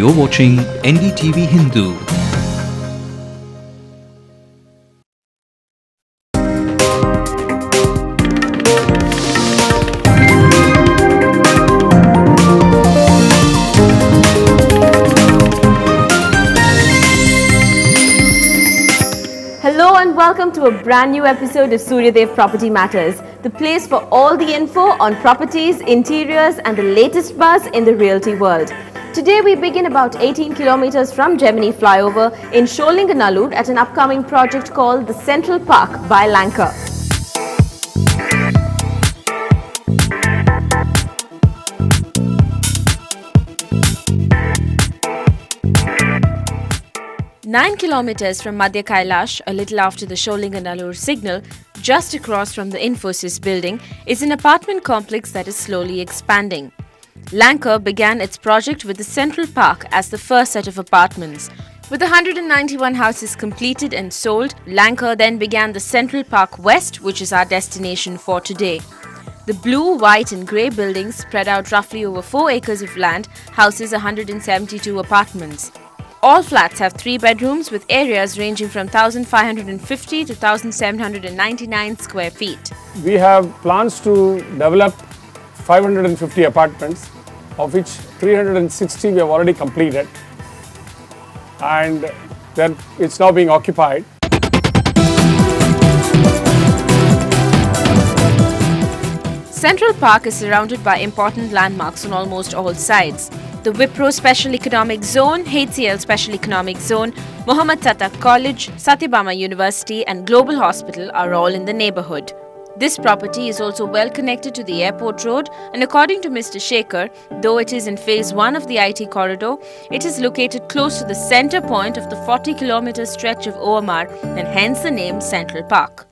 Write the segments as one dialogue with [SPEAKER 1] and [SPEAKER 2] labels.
[SPEAKER 1] You're watching NDTV Hindu.
[SPEAKER 2] Hello and welcome to a brand new episode of Suryadev Property Matters, the place for all the info on properties, interiors and the latest buzz in the realty world. Today we begin about 18 kilometers from Gemini Flyover in Sholinganallur at an upcoming project called the Central Park by Lanka. Nine kilometers from Madhya Kailash, a little after the Sholinganallur signal, just across from the Infosys building, is an apartment complex that is slowly expanding. Lanka began its project with the Central Park as the first set of apartments. With 191 houses completed and sold, Lanka then began the Central Park West, which is our destination for today. The blue, white and grey buildings, spread out roughly over 4 acres of land, houses 172 apartments. All flats have 3 bedrooms with areas ranging from 1,550 to 1,799 square feet.
[SPEAKER 3] We have plans to develop 550 apartments, of which 360 we have already completed, and then it's now being occupied.
[SPEAKER 2] Central Park is surrounded by important landmarks on almost all sides. The Wipro Special Economic Zone, HCL Special Economic Zone, Mohammad Tata College, Satyabama University and Global Hospital are all in the neighborhood. This property is also well connected to the airport road, and according to Mr. Shekhar, though it is in phase 1 of the IT corridor, it is located close to the center point of the 40-kilometer stretch of OMR and hence the name Central Park.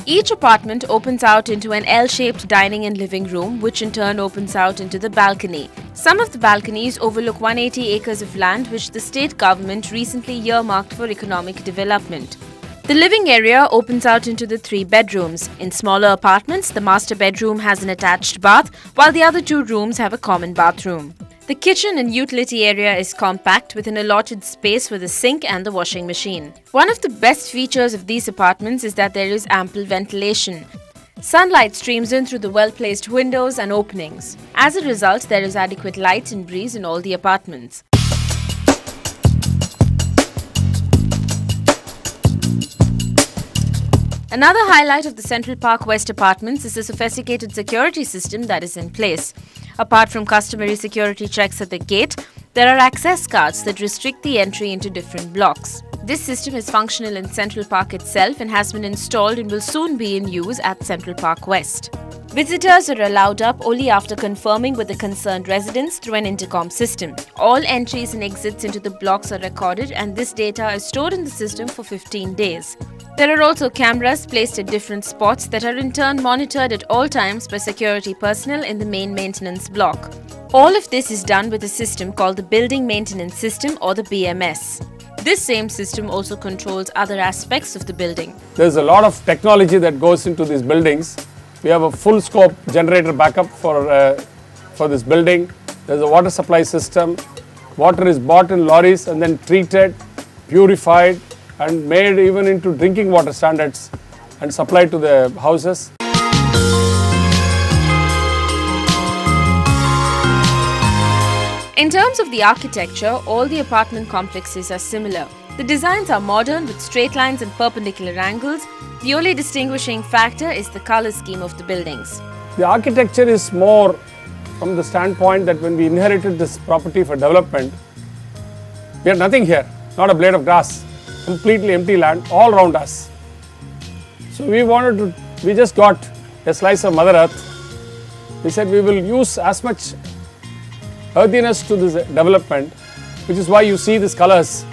[SPEAKER 2] Each apartment opens out into an L-shaped dining and living room, which in turn opens out into the balcony. Some of the balconies overlook 180 acres of land which the state government recently earmarked for economic development. The living area opens out into the 3 bedrooms. In smaller apartments, the master bedroom has an attached bath, while the other 2 rooms have a common bathroom. The kitchen and utility area is compact with an allotted space for the sink and the washing machine. One of the best features of these apartments is that there is ample ventilation. Sunlight streams in through the well-placed windows and openings. As a result, there is adequate light and breeze in all the apartments. Another highlight of the Central Park West apartments is the sophisticated security system that is in place. Apart from customary security checks at the gate, there are access cards that restrict the entry into different blocks. This system is functional in Central Park itself and has been installed and will soon be in use at Central Park West. Visitors are allowed up only after confirming with the concerned residents through an intercom system. All entries and exits into the blocks are recorded and this data is stored in the system for 15 days. There are also cameras placed at different spots that are in turn monitored at all times by security personnel in the main maintenance block. All of this is done with a system called the Building Maintenance System or the BMS. This same system also controls other aspects of the building.
[SPEAKER 3] There's a lot of technology that goes into these buildings. We have a full scope generator backup for this building. There's a water supply system. Water is bought in lorries and then treated, purified and made even into drinking water standards and supplied to the houses.
[SPEAKER 2] In terms of the architecture, all the apartment complexes are similar. The designs are modern with straight lines and perpendicular angles. The only distinguishing factor is the color scheme of the buildings.
[SPEAKER 3] The architecture is more from the standpoint that when we inherited this property for development, we had nothing here, not a blade of grass, completely empty land all around us. So we just got a slice of Mother Earth. We said we will use as much earthiness to this development, which is why you see these colors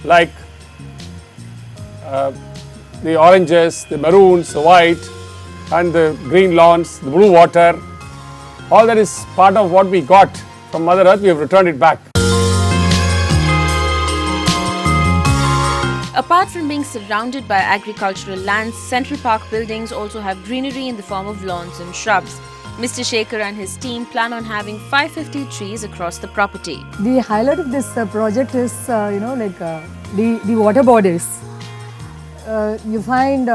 [SPEAKER 3] like the oranges, the maroons, the white and the green lawns, the blue water. All that is part of what we got from Mother Earth. We have returned it back.
[SPEAKER 2] Apart from being surrounded by agricultural lands, Central Park buildings also have greenery in the form of lawns and shrubs. Mr. Shekhar and his team plan on having 550 trees across the property.
[SPEAKER 4] The highlight of this project is, the water bodies. You find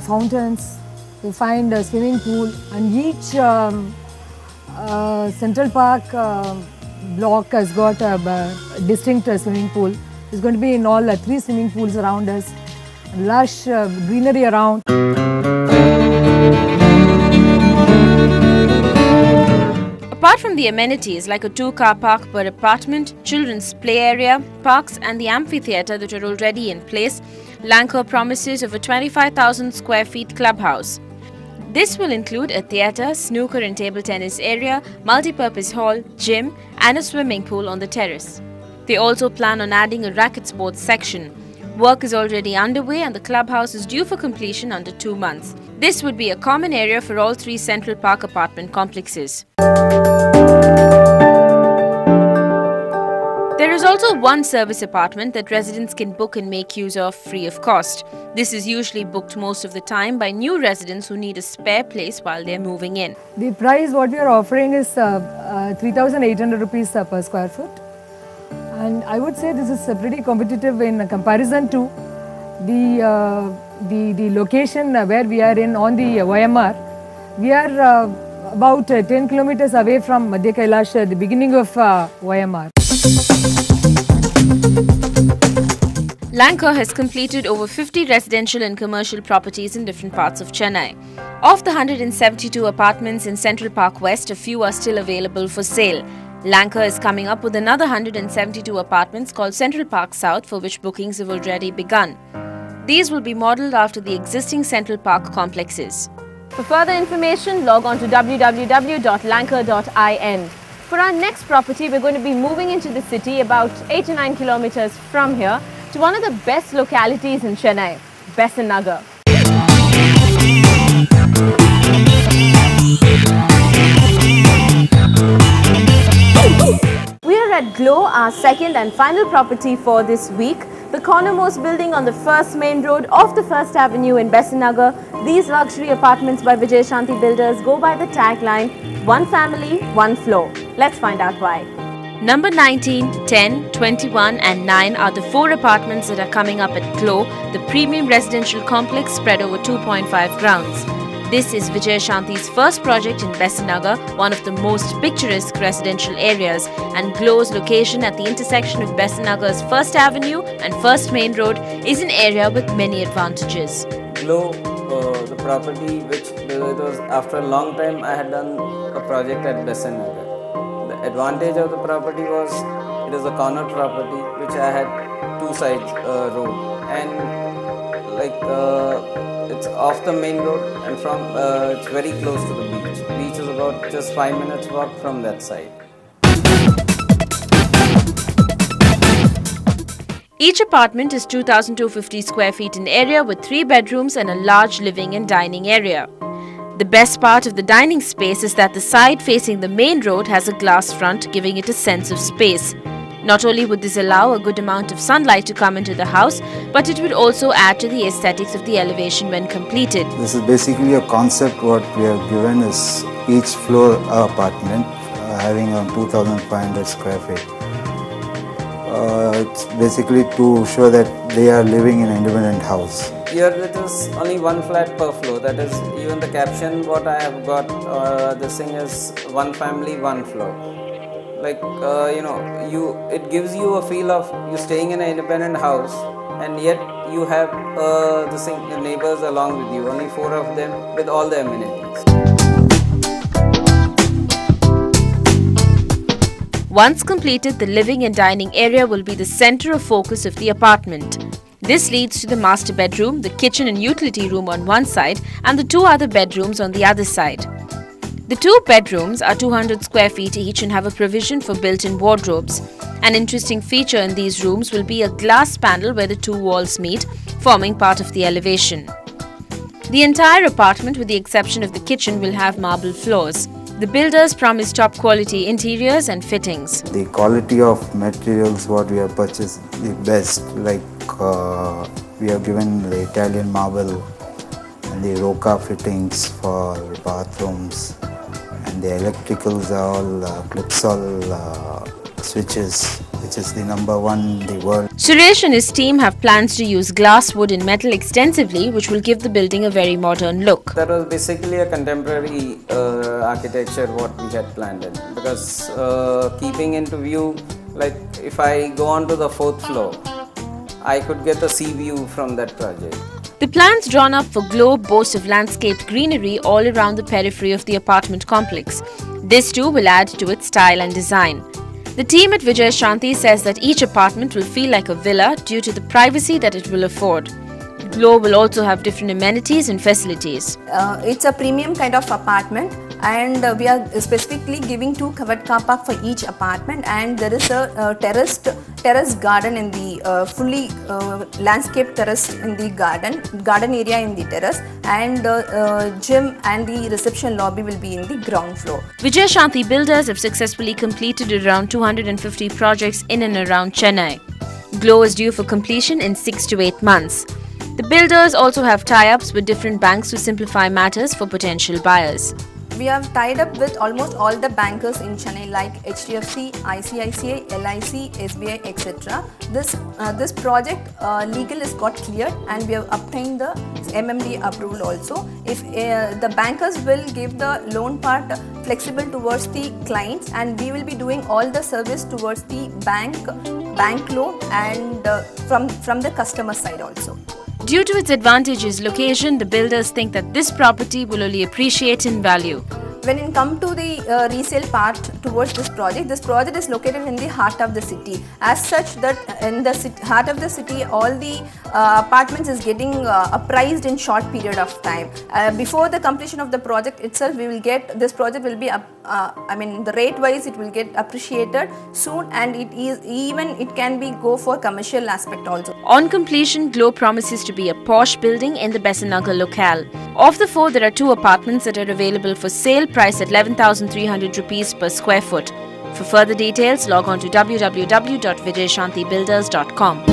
[SPEAKER 4] fountains, you find a swimming pool, and each Central Park block has got a distinct swimming pool. There's going to be in all 3 swimming pools around us, lush greenery around.
[SPEAKER 2] Apart from the amenities like a 2-car park per apartment, children's play area, parks and the amphitheatre that are already in place, Lancor promises of a 25,000 square feet clubhouse. This will include a theatre, snooker and table tennis area, multi-purpose hall, gym and a swimming pool on the terrace. They also plan on adding a racket sports section. Work is already underway and the clubhouse is due for completion under 2 months. This would be a common area for all 3 Central Park apartment complexes. There is also one service apartment that residents can book and make use of free of cost. This is usually booked most of the time by new residents who need a spare place while they are moving in.
[SPEAKER 4] The price what we are offering is 3,800 rupees per square foot. And I would say this is pretty competitive in comparison to the location where we are in on the YMR. We are about 10 kilometers away from Madhya Kailash, the beginning of YMR.
[SPEAKER 2] Lancor has completed over 50 residential and commercial properties in different parts of Chennai. Of the 172 apartments in Central Park West, a few are still available for sale. Lancor is coming up with another 172 apartments called Central Park South, for which bookings have already begun. These will be modelled after the existing Central Park complexes.
[SPEAKER 5] For further information, log on to www.lancor.in. For our next property, we're going to be moving into the city about 8 to 9 kilometers from here to one of the best localities in Chennai, Besant Nagar. We are at Glow, our second and final property for this week. The cornermost building on the first main road of the First Avenue in Besant Nagar. These luxury apartments by Vijay Shanti Builders go by the tagline, one family, one floor. Let's find out why.
[SPEAKER 2] Number 19, 10, 21 and 9 are the 4 apartments that are coming up at Glow, the premium residential complex spread over 2.5 grounds. This is Vijay Shanti's first project in Besant Nagar, one of the most picturesque residential areas, and Glow's location at the intersection of Besant Nagar's First Avenue and First Main Road is an area with many advantages.
[SPEAKER 6] Glow, the property which it was after a long time I had done a project at Besant Nagar. The advantage of the property was it is a corner property which I had 2 sides road, and it's off the main road and from it's very close to the beach. Beach is about just 5 minutes walk from that side.
[SPEAKER 2] Each apartment is 2,250 square feet in area with 3 bedrooms and a large living and dining area. The best part of the dining space is that the side facing the main road has a glass front, giving it a sense of space. Not only would this allow a good amount of sunlight to come into the house, but it would also add to the aesthetics of the elevation when completed.
[SPEAKER 7] This is basically a concept. What we have given is each floor apartment having around 2,500 square feet. It's basically to show that they are living in an independent house.
[SPEAKER 6] Here it is only 1 flat per floor. That is, even the caption what I have got, this thing is one family, one floor. It gives you a feel of you staying in an independent house, and yet you have the neighbors along with you. Only 4 of them with all the amenities.
[SPEAKER 2] Once completed, the living and dining area will be the center of focus of the apartment. This leads to the master bedroom, the kitchen and utility room on one side, and the 2 other bedrooms on the other side. The 2 bedrooms are 200 square feet each and have a provision for built-in wardrobes. An interesting feature in these rooms will be a glass panel where the 2 walls meet, forming part of the elevation. The entire apartment, with the exception of the kitchen, will have marble floors. The builders promise top quality interiors and fittings.
[SPEAKER 7] The quality of materials what we have purchased the best, like we have given the Italian marble and the Roca fittings for bathrooms, and the electricals are all Clipsol switches, which is the #1 in the world.
[SPEAKER 2] Suresh and his team have plans to use glass, wood and metal extensively, which will give the building a very modern look.
[SPEAKER 6] That was basically a contemporary architecture what we had planned in, because keeping into view, like if I go on to the 4th floor, I could get a sea view from that project.
[SPEAKER 2] The plans drawn up for Globe boast of landscaped greenery all around the periphery of the apartment complex. This too will add to its style and design. The team at Vijay Shanti says that each apartment will feel like a villa due to the privacy that it will afford. Globe will also have different amenities and facilities.
[SPEAKER 8] It's a premium kind of apartment, and we are specifically giving 2 covered car park for each apartment, and there is a terraced garden in the fully landscape terrace in the garden area in the terrace, and gym and the reception lobby will be in the ground floor.
[SPEAKER 2] Vijay Shanti Builders have successfully completed around 250 projects in and around Chennai. Glow is due for completion in 6 to 8 months. The builders also have tie-ups with different banks to simplify matters for potential buyers.
[SPEAKER 8] We have tied up with almost all the bankers in Chennai like HDFC, ICICI, LIC, SBI, etc. This project legal is got cleared, and we have obtained the MMD approval also. If the bankers will give the loan part flexible towards the clients, and we will be doing all the service towards the bank loan and from the customer side also.
[SPEAKER 2] Due to its advantageous location, the builders think that this property will only appreciate in value.
[SPEAKER 8] When it comes to the resale part towards this project is located in the heart of the city. As such, that in the heart of the city, all the apartments is getting appraised in short period of time. Before the completion of the project itself, we will get this project will be the rate wise it will get appreciated soon, and it can be go for commercial aspect also.
[SPEAKER 2] On completion, Glow promises to be a posh building in the Besanagar locale. Of the 4, there are 2 apartments that are available for sale, priced at 11,300 rupees per square foot. For further details, log on to www.vijayashantibuilders.com.